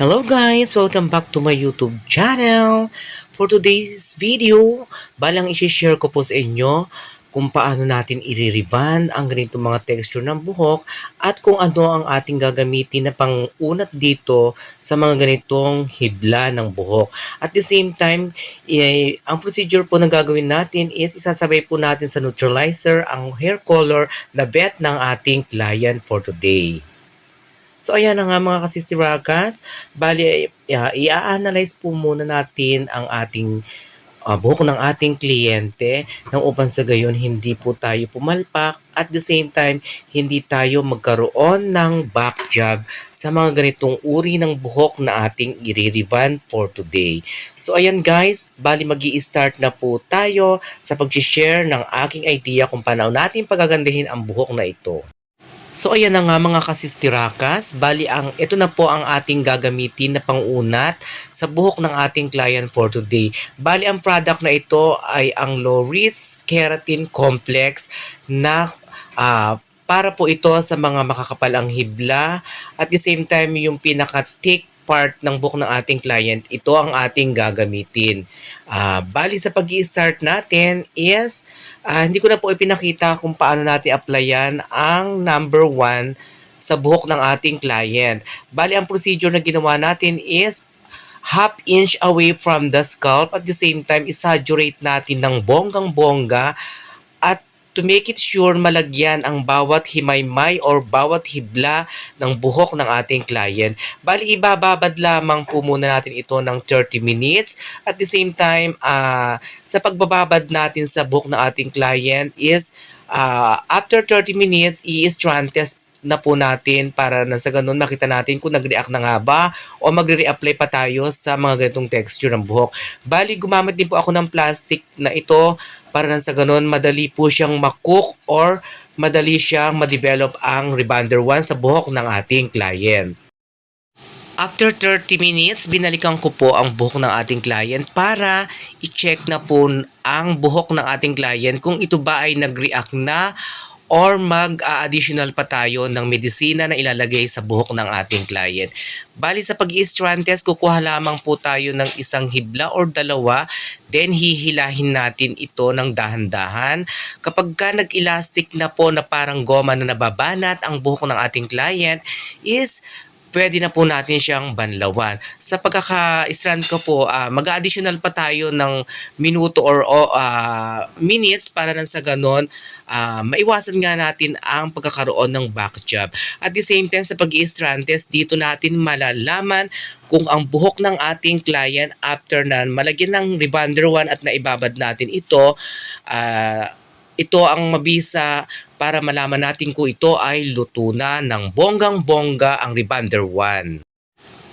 Hello guys! Welcome back to my YouTube channel. For today's video, balang isi-share ko po sa inyo kung paano natin i-rebond ang ganitong mga texture ng buhok at kung ano ang ating gagamitin na pang-unat dito sa mga ganitong hibla ng buhok. At the same time, ang procedure po na gagawin natin is isasabay po natin sa neutralizer ang hair color na bet ng ating client for today. So ayan na nga mga kasistirakas, bali i-analyze po muna natin ang ating buhok ng ating kliyente nang upang sa gayon hindi po tayo pumalpak at the same time hindi tayo magkaroon ng back job sa mga ganitong uri ng buhok na ating i-rebond for today. So ayan guys, bali magi-start na po tayo sa pag-share ng aking idea kung paano natin pagagandahin ang buhok na ito. So ayan na nga mga kasistirakas, bali ito na po ang ating gagamitin na pangunat sa buhok ng ating client for today. Bali ang product na ito ay ang Loris Keratin Complex na para po ito sa mga makakapalang hibla at the same time yung pinaka-thick part ng buhok ng ating client, ito ang ating gagamitin. Bali sa pag-i-start natin is, hindi ko na po ipinakita kung paano natin applyan ang number 1 sa buhok ng ating client. Bali ang procedure na ginawa natin is, half inch away from the scalp at the same time, isaturate natin ng bonggang-bongga at to make it sure malagyan ang bawat himaymay or bawat hibla ng buhok ng ating client. Bali, ibababad lamang po muna natin ito ng 30 minutes. At the same time, sa pagbababad natin sa buhok ng ating client is after 30 minutes, i-strand test na po natin para na sa ganun makita natin kung nag-react na nga ba o magre-reapply pa tayo sa mga ganitong texture ng buhok. Bali, gumamit din po ako ng plastic na ito para na sa ganun madali po siyang makook or madali siyang ma-develop ang rebonder 1 sa buhok ng ating client. After 30 minutes, binalikan ko po ang buhok ng ating client para i-check na po ang buhok ng ating client kung ito ba ay nag-react na or mag-additional pa tayo ng medisina na ilalagay sa buhok ng ating client. Bali sa pag-i-strand test, kukuha lamang po tayo ng isang hibla or dalawa, then hihilahin natin ito ng dahan-dahan. Kapag ka nag-elastic na po na parang goma na nababanat ang buhok ng ating client is pwede na po natin siyang banlawan. Sa pagkaka-strand ko po, mag-additional pa tayo ng minuto or minutes para nang sa ganon, maiwasan nga natin ang pagkakaroon ng back job. At the same time, sa pag-i-strand test, dito natin malalaman kung ang buhok ng ating client after na malagyan ng rebonder 1 at naibabad natin ito, ito ang mabisa para malaman natin kung ito ay luto na ng bonggang-bongga ang rebonder 1.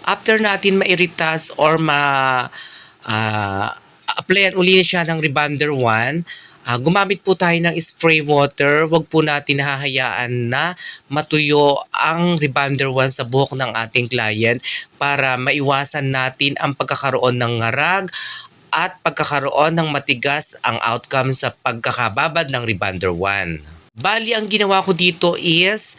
After natin mairitas or applyan uli siya ng rebonder 1, gumamit po tayo ng spray water. Huwag po natin hahayaan na matuyo ang rebonder 1 sa buhok ng ating client para maiwasan natin ang pagkakaroon ng ngarag at pagkakaroon ng matigas ang outcome sa pagkakababad ng rebonder 1. Bali, ang ginawa ko dito is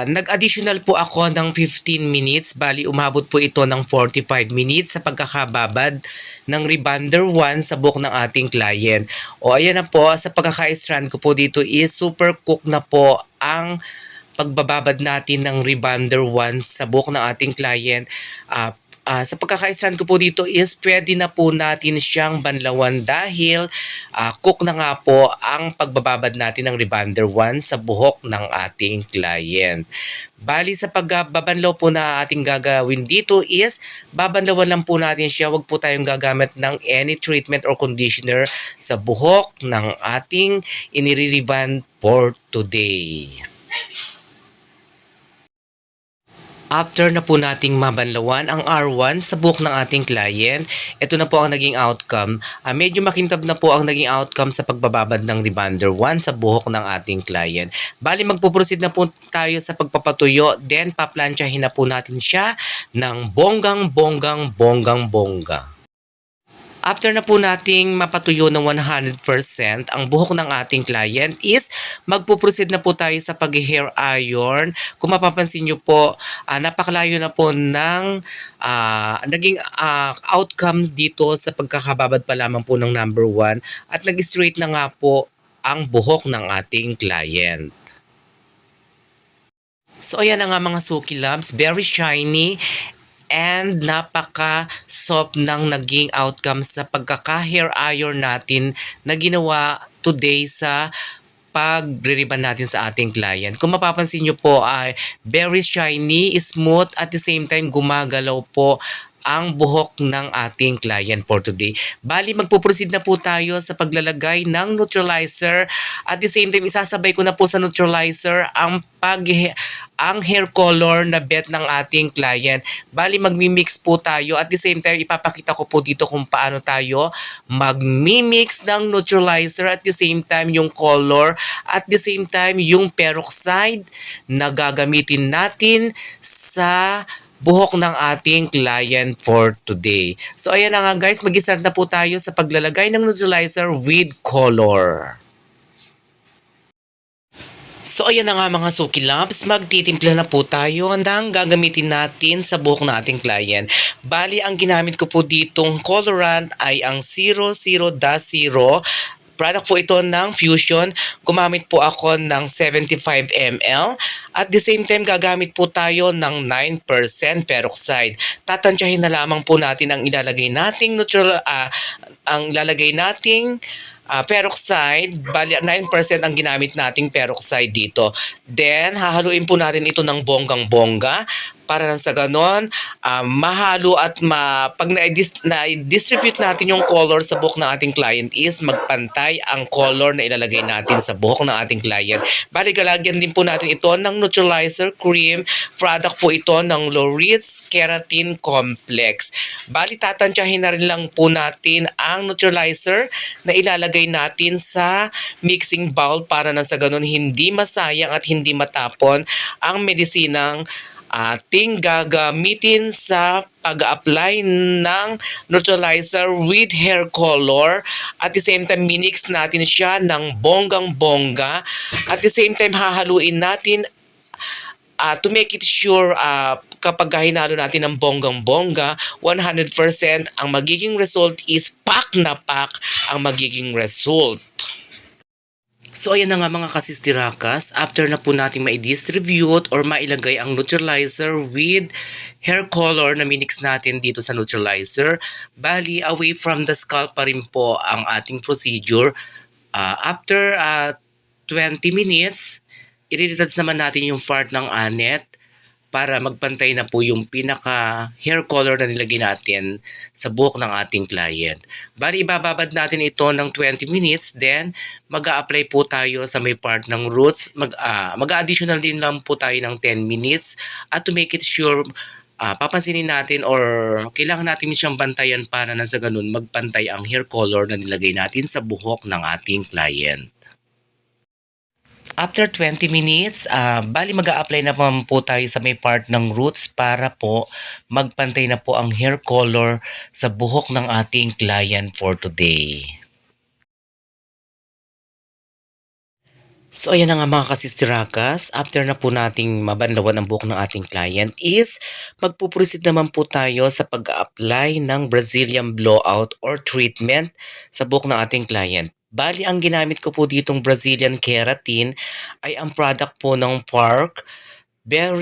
nag-additional po ako ng 15 minutes. Bali, umabot po ito ng 45 minutes sa pagkakababad ng rebonder 1 sa buhok ng ating client. O ayan na po, sa pagkaka-strand ko po dito is super cook na po ang pagbababad natin ng rebonder 1 sa buhok ng ating client. Sa pagkaka-strand ko po dito is pwede na po natin siyang banlawan dahil cook na nga po ang pagbababad natin ng rebonder 1 sa buhok ng ating client. Bali sa pagbabanlaw po na ating gagawin dito is babanlawan lang po natin siya. Huwag po tayong gagamit ng any treatment or conditioner sa buhok ng ating inire-rebond for today. After na po nating mabanlawan ang R1 sa buhok ng ating client, ito na po ang naging outcome. Medyo makintab na po ang naging outcome sa pagbababad ng rebonder 1 sa buhok ng ating client. Bali, magpuproceed na po tayo sa pagpapatuyo, then paplansyahin na po natin siya ng bonggang-bonggang. After na po nating mapatuyo ng 100% ang buhok ng ating client is magpo-proceed na po tayo sa pag-hair iron. Kung mapapansin nyo po, napakalayo na po ng naging outcome dito sa pagkakababad pa lamang po ng number 1 at nag-straight na nga po ang buhok ng ating client. So ayan na nga mga Suki Loves, very shiny and napaka-soft ng naging outcome sa pagkaka-hair iron natin na ginawa today sa pagre-ribbon natin sa ating client. Kung mapapansin nyo po ay very shiny, smooth, at the same time gumagalaw po ang buhok ng ating client for today. Bali, magpo-proceed na po tayo sa paglalagay ng neutralizer. At the same time, isasabay ko na po sa neutralizer ang hair color na bet ng ating client. Bali, magmi-mix po tayo. At the same time, ipapakita ko po dito kung paano tayo magmi-mix ng neutralizer. At the same time, yung color. At the same time, yung peroxide na gagamitin natin sa buhok ng ating client for today. So ayan na nga guys, mag-start na po tayo sa paglalagay ng neutralizer with color. So ayan na nga mga Suki Loves, magtitimpla na po tayo ng gagamitin natin sa buhok ng ating client. Bali, ang ginamit ko po ditong colorant ay ang 00-0. Product po ito ng Fusion. Gumamit po ako ng 75 ml. At the same time, gagamit po tayo ng 9% peroxide. Tatansyahin na lamang po natin ang ilalagay nating peroxide. Bali, 9% ang ginamit nating peroxide dito. Then, hahaluin po natin ito ng bonggang-bongga para nang sa ganon, mahalo at pag na-distribute natin yung color sa buhok ng ating client is magpantay ang color na ilalagay natin sa buhok ng ating client. Bali, galagyan din po natin ito ng neutralizer cream. Product po ito ng Loritz Keratin Complex. Bali, tatansyahin na rin lang po natin ang neutralizer na ilalagay natin sa mixing bowl para nang sa ganon hindi masayang at hindi matapon ang medisinang ating gagamitin sa pag-apply ng neutralizer with hair color. At the same time, minix natin siya ng bonggang-bongga. At the same time, hahaluin natin to make it sure kapag hinalo natin ng bonggang-bongga, 100% ang magiging result is pack na pack ang magiging result. So ayan na nga mga kasistirakas, after na po natin ma-distribute or mailagay ang neutralizer with hair color na minix natin dito sa neutralizer, bali away from the scalp pa rin po ang ating procedure. After 20 minutes, i-retouch naman natin yung part ng anet para magpantay na po yung pinaka hair color na nilagay natin sa buhok ng ating client. Bali, ibababad natin ito ng 20 minutes, then mag-a-apply po tayo sa may part ng roots. Mag-additional din lang po tayo ng 10 minutes at to make it sure papansinin natin or kailangan natin siyang bantayan para na sa ganun magpantay ang hair color na nilagay natin sa buhok ng ating client. After 20 minutes, bali mag-a-apply na po tayo sa may part ng roots para po magpantay na po ang hair color sa buhok ng ating client for today. So ayan na nga mga kasistirakas, after na po nating mabanlawan ang buhok ng ating client is magpuproceed naman po tayo sa pag-apply ng Brazilian blowout or treatment sa buhok ng ating client. Bali, ang ginamit ko po ditong Brazilian Keratin ay ang product po ng Park. Ang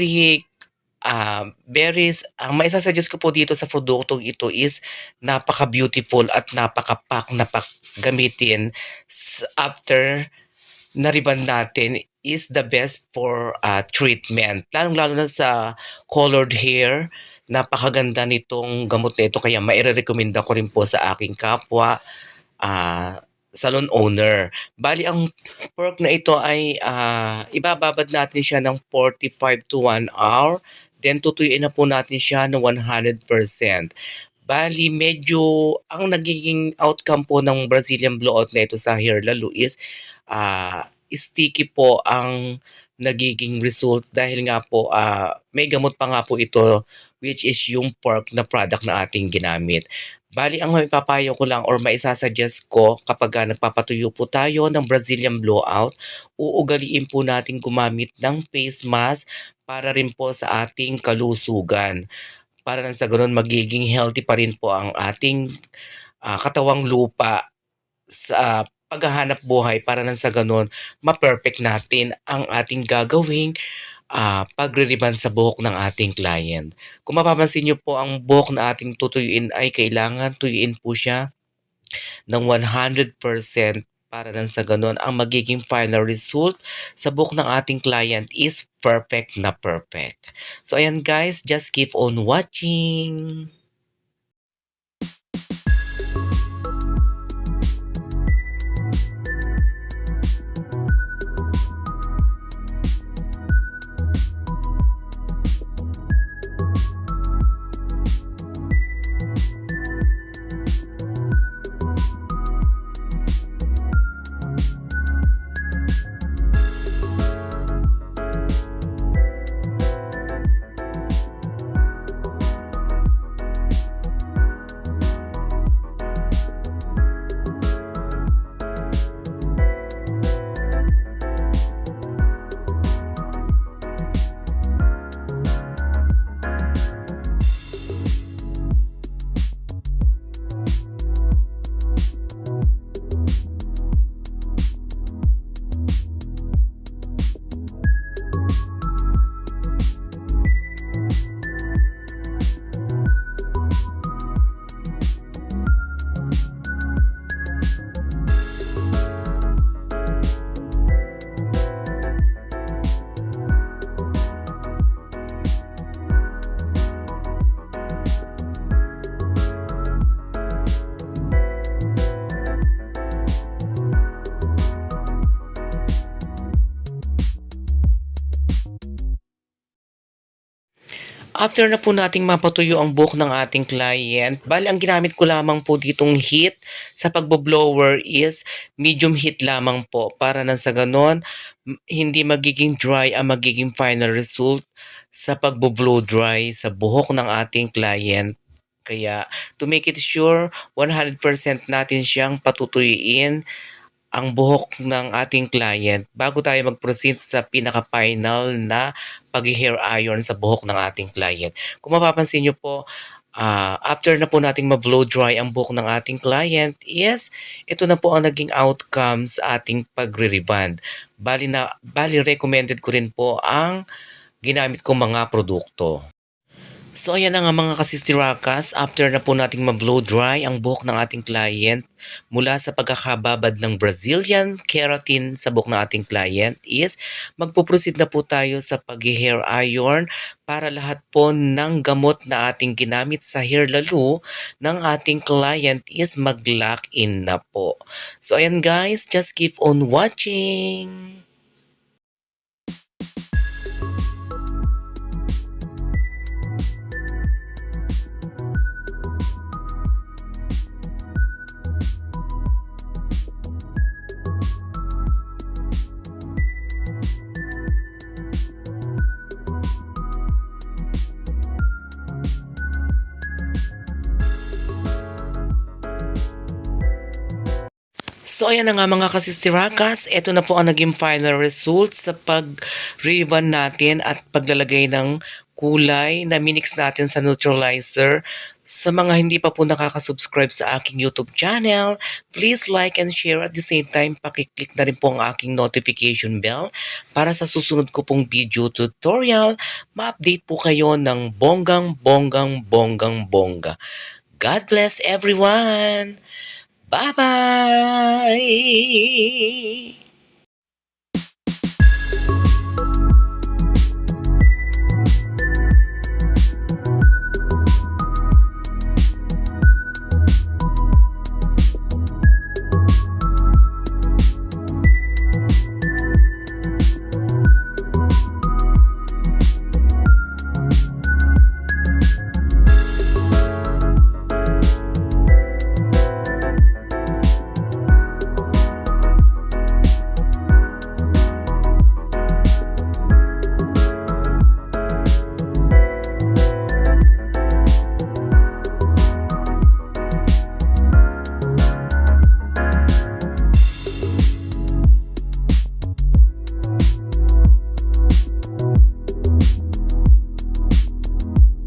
maisasuggest ko po dito sa produktong ito is napaka-beautiful at napaka-pack na gamitin after na-ribbon natin is the best for treatment. Lalong-lalo na sa colored hair, napakaganda nitong gamot na ito kaya maire-recommenda ko rin po sa aking kapwa salon owner. Bali, ang pork na ito ay ibababad natin siya ng 45 to 1 hour. Then, tutuyuin na po natin siya ng 100%. Bali, medyo ang nagiging outcome po ng Brazilian blowout na ito sa hair lalo is sticky po ang nagiging result dahil nga po may gamot pa nga po ito which is yung pork na product na ating ginamit. Bali ang maipapayo ko lang or maisa-suggest ko kapagka nagpapatuyo po tayo ng Brazilian blowout, uugaliin po natin gumamit ng face mask para rin po sa ating kalusugan. Para nang sa gano'n magiging healthy pa rin po ang ating, katawang lupa sa paghahanap buhay para nang sa gano'n ma-perfect natin ang ating gagawing pagre-rebond sa buhok ng ating client. Kung mapapansin niyo po ang buhok na ating tutuyuin ay kailangan tuyuin po siya ng 100% para lang sa gano'n ang magiging final result sa buhok ng ating client is perfect na perfect. So ayan guys, just keep on watching! After na po nating mapatuyo ang buhok ng ating client, bali ang ginamit ko lamang po ditong heat sa pagbo-blower is medium heat lamang po para nang sa ganon hindi magiging dry ang magiging final result sa pagbo-blow dry sa buhok ng ating client. Kaya to make it sure 100% natin siyang patutuyuin ang buhok ng ating client bago tayo mag-proceed sa pinaka-final na pag-hair iron sa buhok ng ating client. Kung mapapansin nyo po, after na po nating ma-blow dry ang buhok ng ating client, yes, ito na po ang naging outcome sa ating pagre-rebond. Bali recommended ko rin po ang ginamit kong mga produkto. So ayan na nga mga kasistirakas, after na po nating ma-blow dry ang buhok ng ating client mula sa pagkakababad ng Brazilian keratin sa buhok ng ating client is magpuproceed na po tayo sa pag-hair iron para lahat po ng gamot na ating ginamit sa hair lalo ng ating client is mag-lock in na po. So ayan guys, just keep on watching! So ayan na nga mga kasistirakas, ito na po ang naging final result sa pag-rebond natin at paglalagay ng kulay na minix natin sa neutralizer. Sa mga hindi pa po nakaka-subscribe sa aking YouTube channel, please like and share at the same time pakiclick na rin po ang aking notification bell para sa susunod ko pong video tutorial, ma-update po kayo ng bonggang. God bless everyone! Bye-bye!